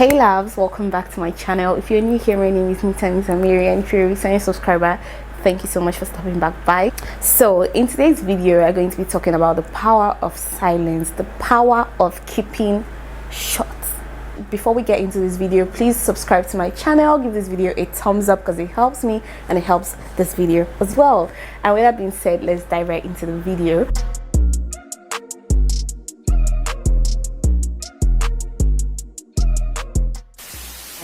Hey loves, welcome back to my channel. If you're new here, my name is Nitamarymanagement. If you're a returning subscriber, thank you so much for stopping back by. So in today's video, we're going to be talking about the power of silence, the power of keeping short. Before we get into this video, please subscribe to my channel, give this video a thumbs up because it helps me and it helps this video as well. And with that being said, let's dive right into the video.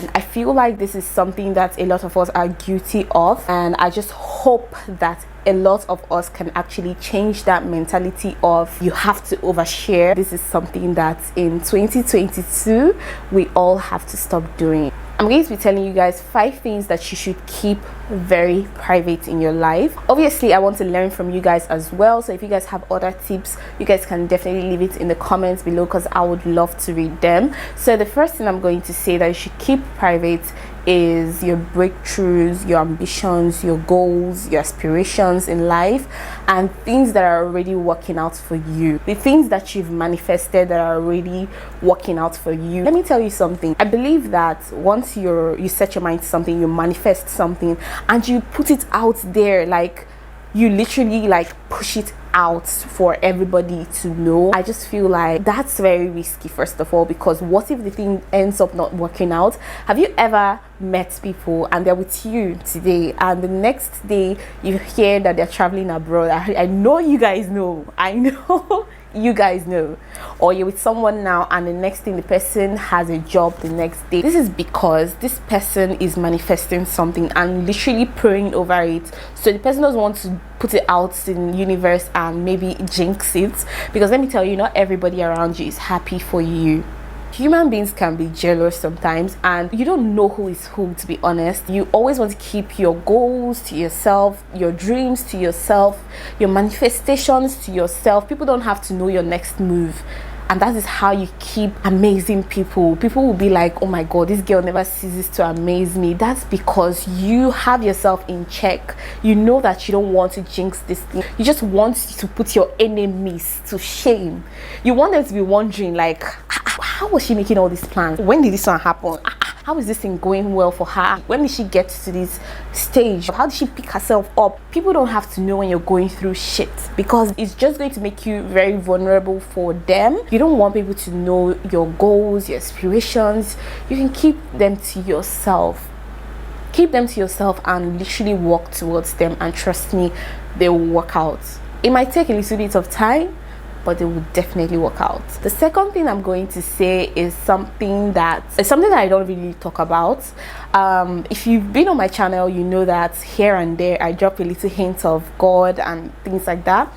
And I feel like this is something that a lot of us are guilty of, and I just hope that a lot of us can actually change that mentality of you have to overshare. This is something that in 2022 we all have to stop doing. I'm going to be telling you guys 5 things that you should keep very private in your life. Obviously, I want to learn from you guys as well. So if you guys have other tips, you guys can definitely leave it in the comments below because I would love to read them. So the first thing I'm going to say that you should keep private is your breakthroughs, your ambitions, your goals, your aspirations in life, and things that are already working out for you. The things that you've manifested that are already working out for you. Let me tell you something. I believe that once you set your mind to something, you manifest something, and you put it out there, like you literally like push it out for everybody to know. I just feel like that's very risky, first of all, because what if the thing ends up not working out? Have you ever met people and they're with you today and the next day you hear that they're traveling abroad? I know you guys know. I know you guys know. Or you're with someone now and the next thing the person has a job the next day. This is because this person is manifesting something and literally praying over it. So the person doesn't want to put it out in the universe and maybe jinx it, because let me tell you, not everybody around you is happy for you. Human beings can be jealous sometimes, and you don't know who is who, to be honest. You always want to keep your goals to yourself, your dreams to yourself, your manifestations to yourself. People don't have to know your next move. And that is how you keep amazing people. People will be like, oh my god, this girl never ceases to amaze me. That's because you have yourself in check. You know that you don't want to jinx this thing. You just want to put your enemies to shame. You want them to be wondering, like, how was she making all these plans? When did this one happen? How is this thing going well for her? When did she get to this stage? How did she pick herself up? People don't have to know when you're going through shit, because it's just going to make you very vulnerable for them. You don't want people to know your goals, your aspirations. You can keep them to yourself. Keep them to yourself and literally walk towards them, and trust me, they will work out. It might take a little bit of time, but they will definitely work out. The second thing I'm going to say is something that I don't really talk about. If you've been on my channel, you know that here and there I drop a little hint of God and things like that.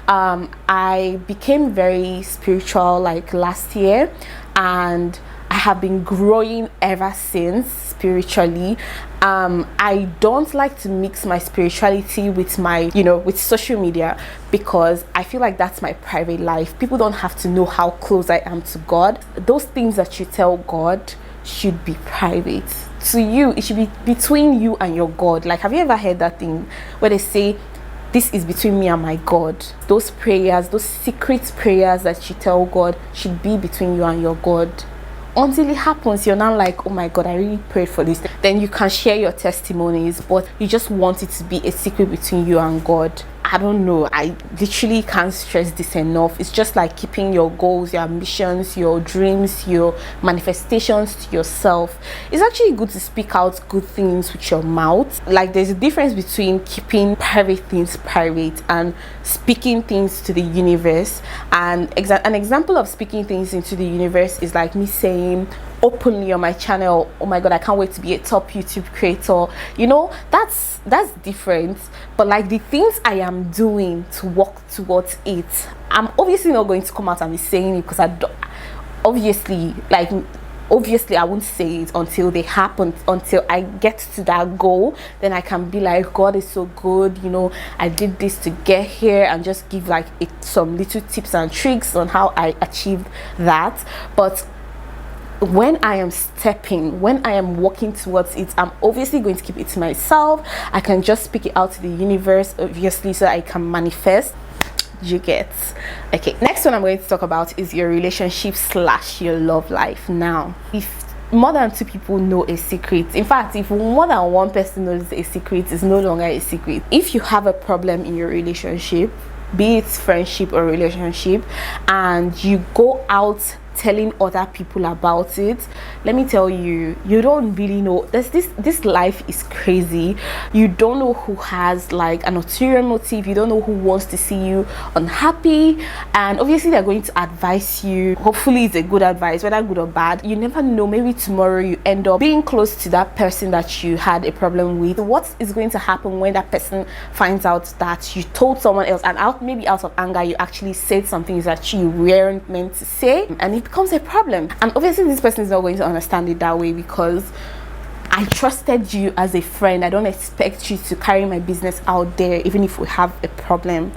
I became very spiritual like last year, and I have been growing ever since spiritually. I don't like to mix my spirituality with my, with social media, because I feel like that's my private life. People don't have to know how close I am to God. Those things that you tell God should be private. To you, it should be between you and your God. Like, have you ever heard that thing where they say, this is between me and my God? Those prayers, those secret prayers that you tell God should be between you and your God. Until it happens, you're not like, oh my god, I really prayed for this. Then you can share your testimonies, but you just want it to be a secret between you and God. I don't know, I literally can't stress this enough. It's just like keeping your goals, your ambitions, your dreams, your manifestations to yourself. It's actually good to speak out good things with your mouth. Like, there's a difference between keeping private things private and speaking things to the universe. And an example of speaking things into the universe is like me saying openly on my channel, oh my god, I can't wait to be a top YouTube creator. That's different. But like the things I am doing to work towards it, I'm obviously not going to come out and be saying it, because obviously I won't say it until they happen, until I get to that goal. Then I can be like, God is so good, I did this to get here, and just give like some little tips and tricks on how I achieved that. But when I am walking towards it, I'm obviously going to keep it to myself. I can just speak it out to the universe, obviously, so I can manifest. You get? Okay, next one I'm going to talk about is your relationship / your love life. Now, if more than two people know a secret. In fact, if more than one person knows a secret, it's no longer a secret. If you have a problem in your relationship, be it friendship or relationship, and you go out telling other people about it, let me tell you, you don't really know. This life is crazy. You don't know who has like an ulterior motive. You don't know who wants to see you unhappy, and obviously they're going to advise you. Hopefully it's a good advice, whether good or bad. You never know, maybe tomorrow you end up being close to that person that you had a problem with. What is going to happen when that person finds out that you told someone else, and maybe out of anger you actually said something that you weren't meant to say, and it becomes a problem? And obviously this person is not going to understand it that way, because I trusted you as a friend. I don't expect you to carry my business out there even if we have a problem.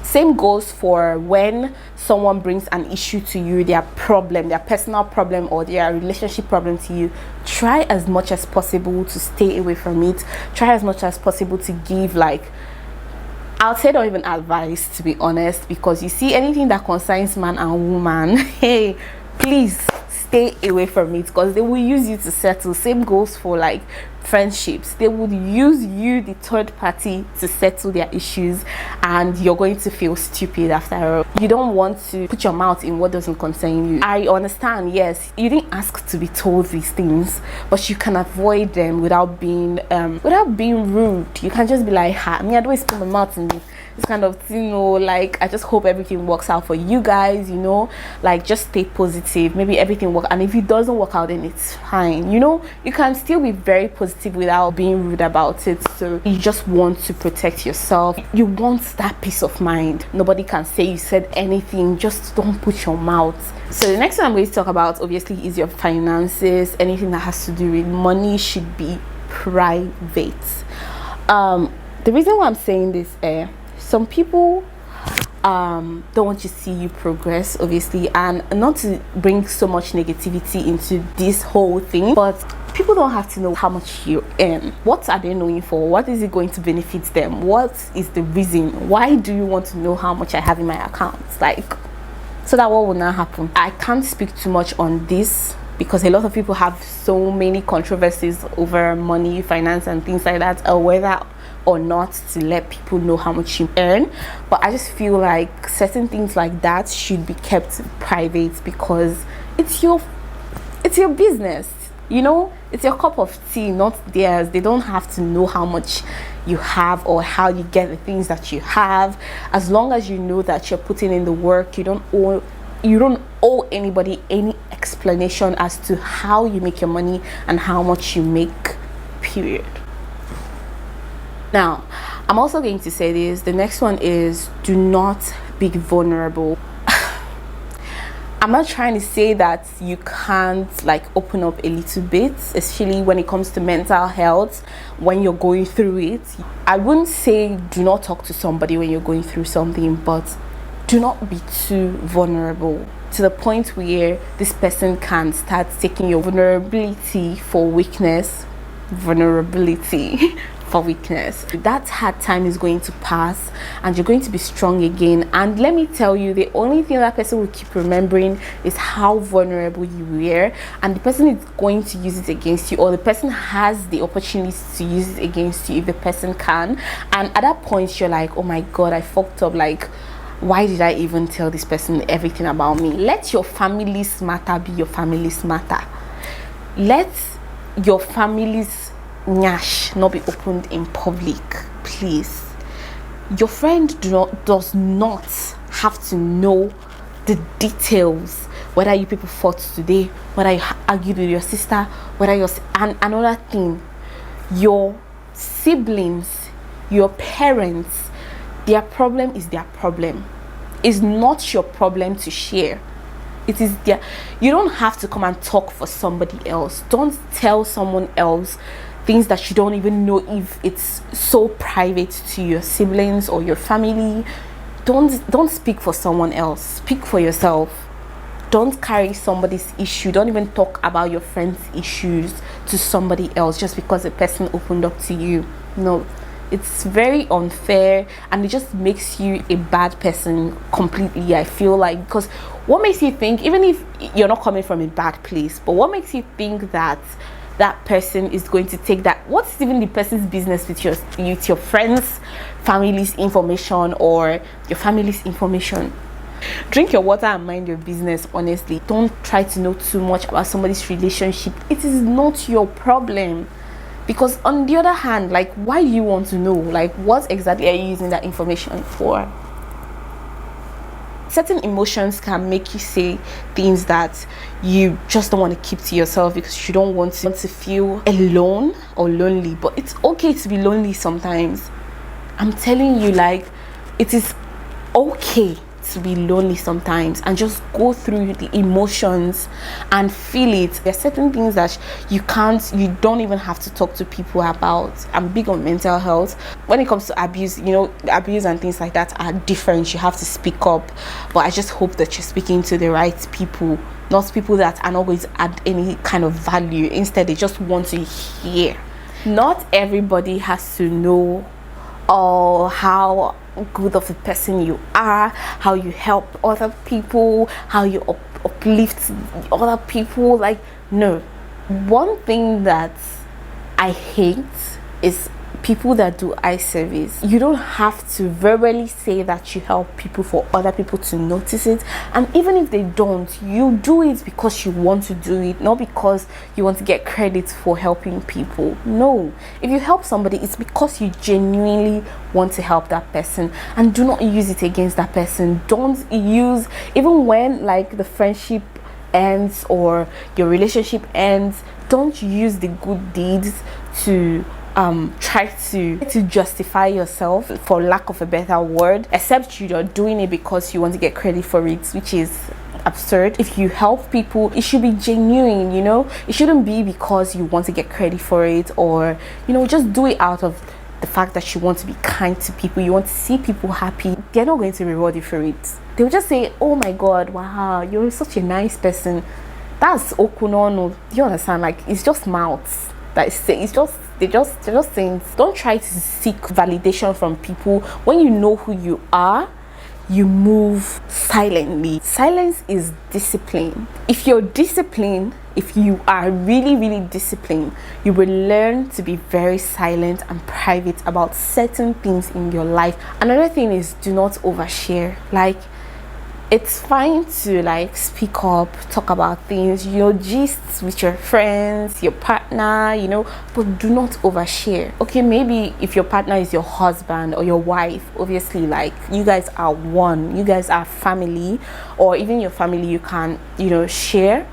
Same goes for when someone brings an issue to you, their problem, their personal problem or their relationship problem to you. Try as much as possible to stay away from it. Try as much as possible to give, like, I'll say not even advice, to be honest, because you see, anything that concerns man and woman, hey, please stay away from it, because they will use you to settle. Same goes for like friendships. They would use you, the third party, to settle their issues, and you're going to feel stupid after all. You don't want to put your mouth in what doesn't concern you. I understand, yes, you didn't ask to be told these things, but you can avoid them without being rude. You can just be like, I don't always put my mouth in this kind of thing, you know, like, I just hope everything works out for you guys, you know, like, just stay positive. Maybe everything works, and if it doesn't work out, then it's fine, you know. You can still be very positive without being rude about it. So you just want to protect yourself. You want that peace of mind. Nobody can say you said anything. Just don't put your mouth. So the next one I'm going to talk about, obviously, is your finances. Anything that has to do with money should be private. The reason why I'm saying this, some people don't want to see you progress, obviously, and not to bring so much negativity into this whole thing, but people don't have to know how much you earn. What are they knowing for? What is it going to benefit them? What is the reason? Why do you want to know how much I have in my accounts? Like, so that what will not happen? I can't speak too much on this, because a lot of people have so many controversies over money, finance, and things like that, or whether or not to let people know how much you earn. But I just feel like certain things like that should be kept private, because it's your business, you know. It's your cup of tea, not theirs. They don't have to know how much you have or how you get the things that you have. As long as you know that you're putting in the work, you don't owe anybody any explanation as to how you make your money and how much you make, period. Now, I'm also going to say this. The next one is, do not be vulnerable. I'm not trying to say that you can't, like, open up a little bit, especially when it comes to mental health, when you're going through it. I wouldn't say do not talk to somebody when you're going through something, but do not be too vulnerable to the point where this person can start taking your vulnerability for weakness. That hard time is going to pass, and you're going to be strong again. And let me tell you, the only thing that person will keep remembering is how vulnerable you were, and the person is going to use it against you, or the person has the opportunity to use it against you if the person can. And at that point, you're like, oh my god, I fucked up. Like, why did I even tell this person everything about me? Let your family's matter be your family's matter. Let your family's nyash not be opened in public, please. Your friend does not have to know the details, whether you people fought today, whether you argued with your sister, whether you're... And another thing, your siblings, your parents, their problem is their problem. It's not your problem to share. It is their... You don't have to come and talk for somebody else. Don't tell someone else things that you don't even know if it's so private to your siblings or your family. Don't speak for someone else. Speak for yourself. Don't carry somebody's issue. Don't even talk about your friend's issues to somebody else just because the person opened up to you. No, It's very unfair, and it just makes you a bad person completely, I feel like. Because what makes you think, even if you're not coming from a bad place, but what makes you think that that person is going to take that? What's even the person's business with your friends, family's information, or your family's information? Drink your water and mind your business. Honestly, don't try to know too much about somebody's relationship. It is not your problem. Because on the other hand, like, why do you want to know? Like, what exactly are you using that information for? Certain emotions can make you say things that you just don't want to keep to yourself because you don't want to feel alone or lonely. But it's okay to be lonely sometimes. I'm telling you, like, it is okay to be lonely sometimes, and just go through the emotions and feel it. There's certain things that you don't even have to talk to people about. I'm big on mental health. When it comes to abuse, abuse and things like that are different. You have to speak up, but I just hope that you're speaking to the right people, not people that are not going to add any kind of value. Instead, they just want to hear. Not everybody has to know how good of a person you are, how you help other people, how you uplift other people. Like, no. One thing that I hate is people that do eye service. You don't have to verbally say that you help people for other people to notice it, and even if they don't, you do it because you want to do it, not because you want to get credit for helping people. No, if you help somebody, it's because you genuinely want to help that person, and do not use it against that person. Don't use, even when like the friendship ends or your relationship ends, don't use the good deeds to try to justify yourself, for lack of a better word, except you're doing it because you want to get credit for it, which is absurd. If you help people, it should be genuine, it shouldn't be because you want to get credit for it, or just do it out of the fact that you want to be kind to people, you want to see people happy. They're not going to reward you for it. They'll just say, oh my god, wow, you're such a nice person. That's okunono. Do you understand? Like, it's just mouths that is saying, they're just saying. Don't try to seek validation from people. When you know who you are, you move silently. Silence is discipline. If you're disciplined, if you are really, really disciplined, you will learn to be very silent and private about certain things in your life. Another thing is, do not overshare. Like, it's fine to like speak up, talk about things, gist with your friends, your partner, but do not overshare. Okay, maybe if your partner is your husband or your wife, obviously, like, you guys are one, you guys are family, or even your family, you can, share,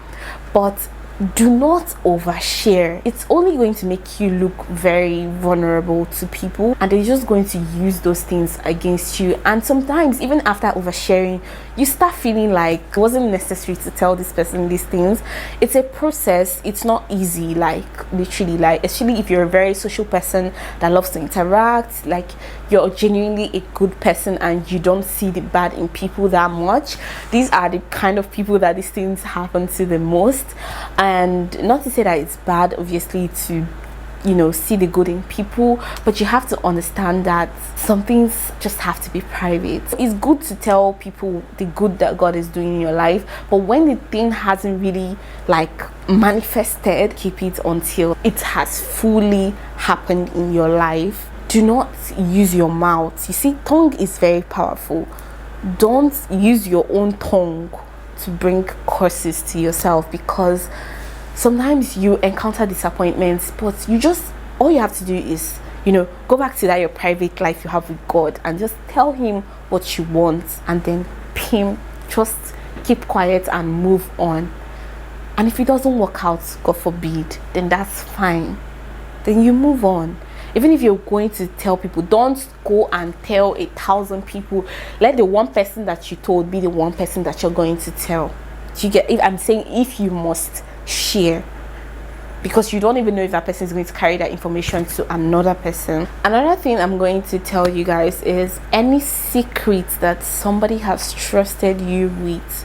but do not overshare. It's only going to make you look very vulnerable to people, and they're just going to use those things against you. And sometimes, even after oversharing, you start feeling like it wasn't necessary to tell this person these things. It's a process. It's not easy, like, literally, like, especially if you're a very social person that loves to interact, like, you're genuinely a good person and you don't see the bad in people that much. These are the kind of people that these things happen to the most. And not to say that it's bad, obviously, to see the good in people, but you have to understand that some things just have to be private. It's good to tell people the good that God is doing in your life, but when the thing hasn't really like manifested, keep it until it has fully happened in your life. Do not use your mouth. You see, tongue is very powerful. Don't use your own tongue to bring curses to yourself, because sometimes you encounter disappointments, but all you have to do is go back to that your private life you have with God and just tell him what you want, and then just keep quiet and move on. And if it doesn't work out, God forbid, then that's fine, then you move on. Even if you're going to tell people, don't go and tell 1,000 people. Let the one person that you told be the one person that you're going to tell. You get? I'm saying, if you must share, because you don't even know if that person is going to carry that information to another person. Another thing I'm going to tell you guys is, any secret that somebody has trusted you with,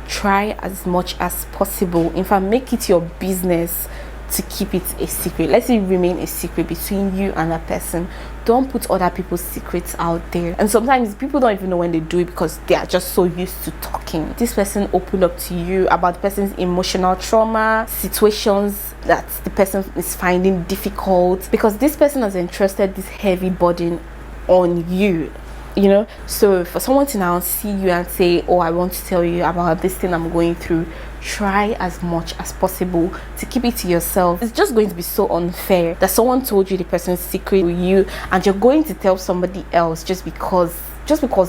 try as much as possible, in fact, make it your business to keep it a secret. Let it remain a secret between you and that person. Don't put other people's secrets out there. And sometimes people don't even know when they do it because they are just so used to talking. This person opened up to you about the person's emotional trauma, situations that the person is finding difficult, because this person has entrusted this heavy burden on you. So for someone to now see you and say, oh, I want to tell you about this thing I'm going through, try as much as possible to keep it to yourself. It's just going to be so unfair that someone told you the person's secret with you and you're going to tell somebody else just because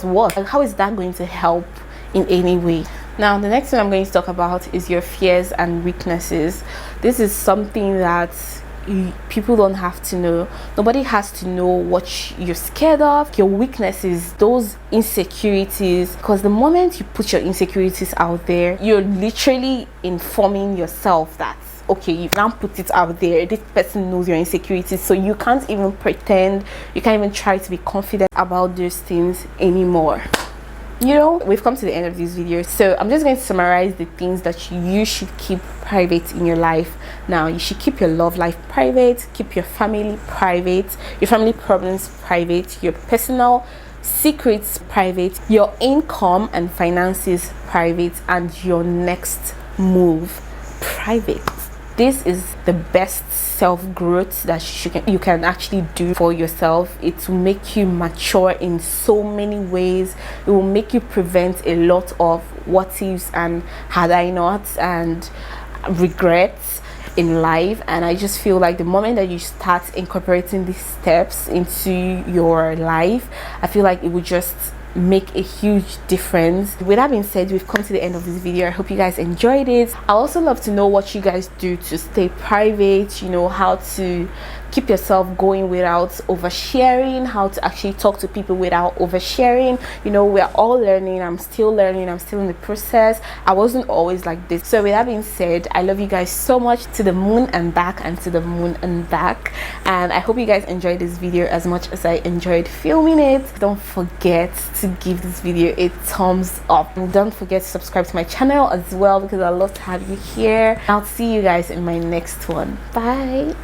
what? Like, how is that going to help in any way? Now, the next thing I'm going to talk about is your fears and weaknesses. This is something that people don't have to know. Nobody has to know what you're scared of, your weaknesses, those insecurities, because the moment you put your insecurities out there, you're literally informing yourself that, okay, you've now put it out there, this person knows your insecurities, so you can't even pretend, you can't even try to be confident about those things anymore. We've come to the end of this video, so I'm just going to summarize the things that you should keep private in your life. Now, you should keep your love life private, keep your family private, your family problems private, your personal secrets private, your income and finances private, and your next move private. This is the best self-growth that you can actually do for yourself. It will make you mature in so many ways. It will make you prevent a lot of what ifs and had I not and regrets in life. And I just feel like the moment that you start incorporating these steps into your life, I feel like it will just make a huge difference. With that being said, we've come to the end of this video. I hope you guys enjoyed it. I also love to know what you guys do to stay private, how to keep yourself going without oversharing, how to actually talk to people without oversharing. We're all learning. I'm still learning. I'm still in the process. I wasn't always like this. So with that being said, I love you guys so much, to the moon and back, and to the moon and back. And I hope you guys enjoyed this video as much as I enjoyed filming it. Don't forget to give this video a thumbs up, and don't forget to subscribe to my channel as well, because I love to have you here. I'll see you guys in my next one. Bye.